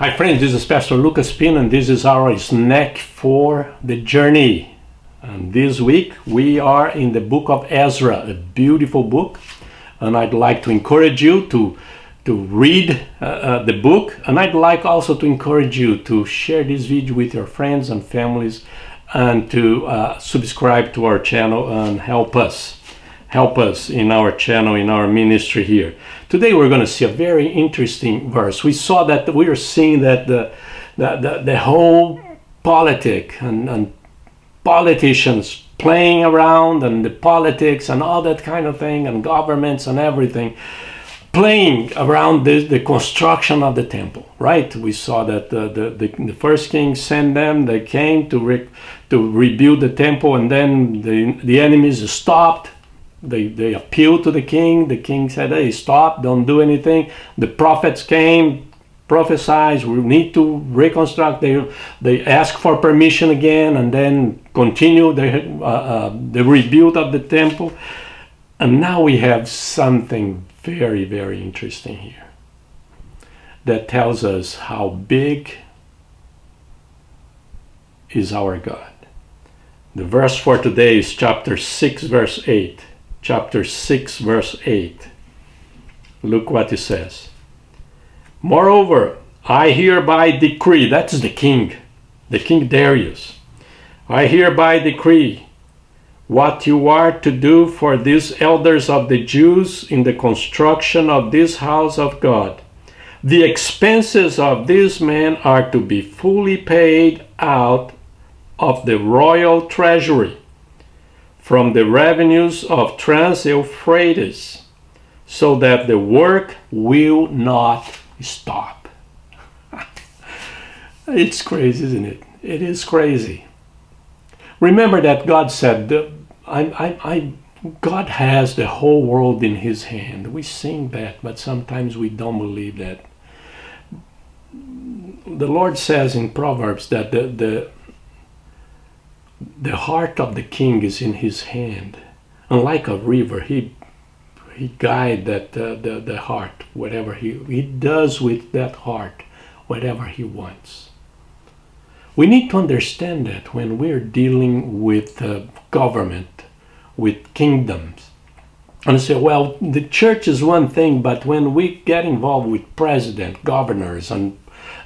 Hi friends, this is Pastor Lucas Pin and this is our snack for the journey. And this week we are in the book of Ezra, a beautiful book. And I'd like to encourage you to read the book. And I'd like also to encourage you to share this video with your friends and families and to subscribe to our channel and help us in our channel, in our ministry here. Today we're going to see a very interesting verse. We saw that we are seeing that the whole politic and politicians playing around and the politics and all that kind of thing and governments and everything playing around the construction of the temple, right? We saw that the first king sent them, they came to rebuild the temple, and then the enemies stopped. They appealed to the king said, hey, stop, don't do anything. The prophets came, prophesied, we need to reconstruct. They asked for permission again and then continue the rebuild of the temple. And now we have something very, very interesting here that tells us how big is our God. The verse for today is chapter 6, verse 8. Chapter 6, verse 8. Look what it says. Moreover, I hereby decree, that's the king Darius. I hereby decree what you are to do for these elders of the Jews in the construction of this house of God. The expenses of these men are to be fully paid out of the royal treasury, from the revenues of Trans-Euphrates, so that the work will not stop. It's crazy, isn't it? It is crazy. Remember that God said, God has the whole world in his hand. We sing that, but sometimes we don't believe that. The Lord says in Proverbs that the heart of the king is in his hand, and like a river, he guides the heart, whatever he does with that heart, whatever he wants. We need to understand that when we're dealing with government, with kingdoms, and say, well, the church is one thing, but when we get involved with president, governors, and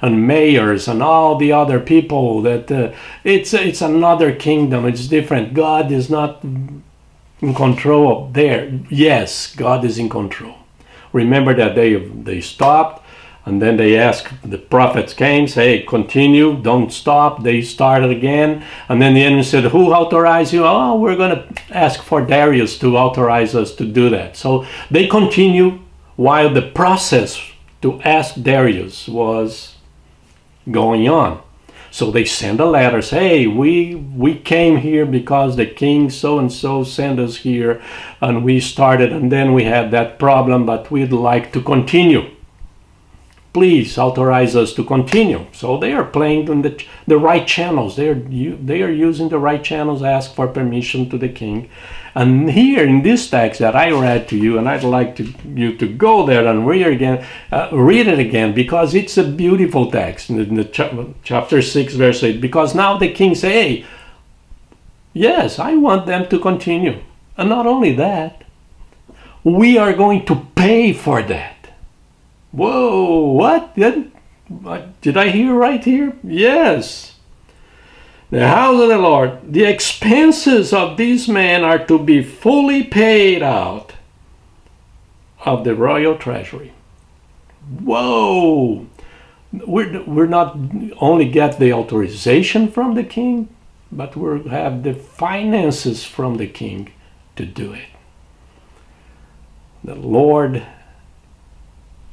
mayors and all the other people, that it's another kingdom, it's different. God is not in control there. Yes, God is in control. Remember that they stopped, and then they asked, the prophets came, say, hey, continue, don't stop. They started again, and then the enemy said, who authorized you? Oh, we're going to ask for Darius to authorize us to do that. So they continue while the process to ask Darius was going on. So they send a letter, say, hey, we came here because the king so-and-so sent us here, and we started, and then we had that problem, but we'd like to continue. Please authorize us to continue. So they are playing on the right channels. They are using the right channels, ask for permission to the king. And here in this text that I read to you, and I'd like you to go there and read it again, because it's a beautiful text in the chapter 6, verse 8. Because now the king say, hey, yes, I want them to continue. And not only that, we are going to pay for that. Whoa, what? Did I hear right here? Yes. The house of the Lord, the expenses of these men are to be fully paid out of the royal treasury. Whoa. We're not only get the authorization from the king, but we have the finances from the king to do it. The Lord,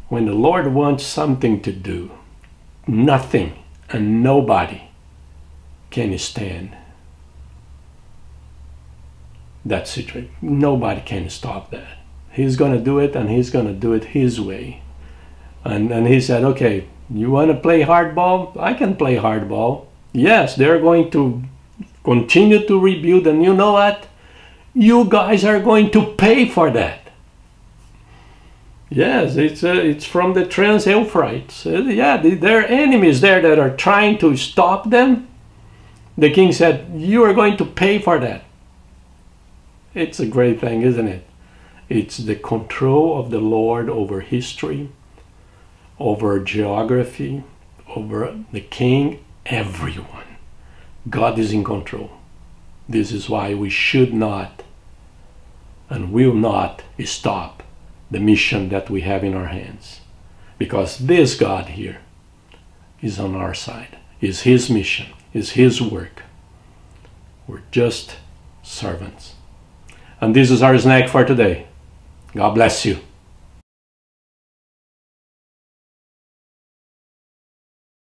when the Lord wants something to do, nothing and nobody can stand that situation. Nobody can stop that. He's going to do it, and he's going to do it his way. And he said, okay, you want to play hardball? I can play hardball. Yes, they're going to continue to rebuild, and you know what? You guys are going to pay for that. Yes, it's from the Trans-Euphrates. Yeah, there are enemies there that are trying to stop them. The king said, you are going to pay for that. It's a great thing, isn't it? It's the control of the Lord over history, over geography, over the king, everyone. God is in control. This is why we should not and will not stop the mission that we have in our hands. Because this God here is on our side, is his mission, is his work. We're just servants. And this is our snack for today. God bless you.